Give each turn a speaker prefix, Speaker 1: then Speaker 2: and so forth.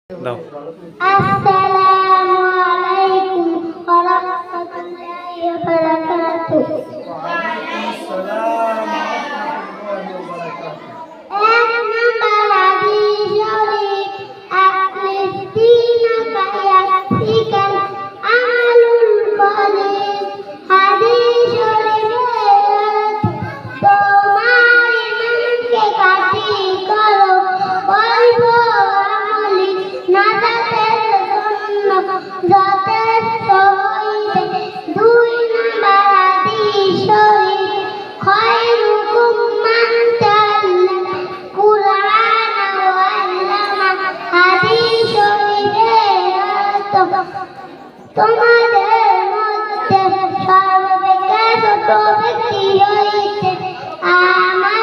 Speaker 1: দাও।
Speaker 2: আসসালামু আলাইকুম ওয়া রাহমাতুল্লাহি ওয়া বারাকাতুহু। ওয়া আলাইকুম আসসালাম ওয়া রাহমাতুল্লাহি ওয়া বারাকাতুহু। এক নাম্বার হাদিস শরীফ আখলিসিনা কায়াসিকাল আমালুল খালিস। হাদিস শরীফের তোমার ইমানকে কাটি করো অল্প আমলি নাজাতের জন্য যথেষ্ট হইবে। দুই নাম্বার হাদিস শরীফ খায়রুকুম মান তাআল্লামা কুরআন ওয়া আল্লামা। হাদিস শরীফের অর্থ তোমাদের মধ্যে সর্বাপেক্ষা ছোট ব্যক্তি হইতে আমার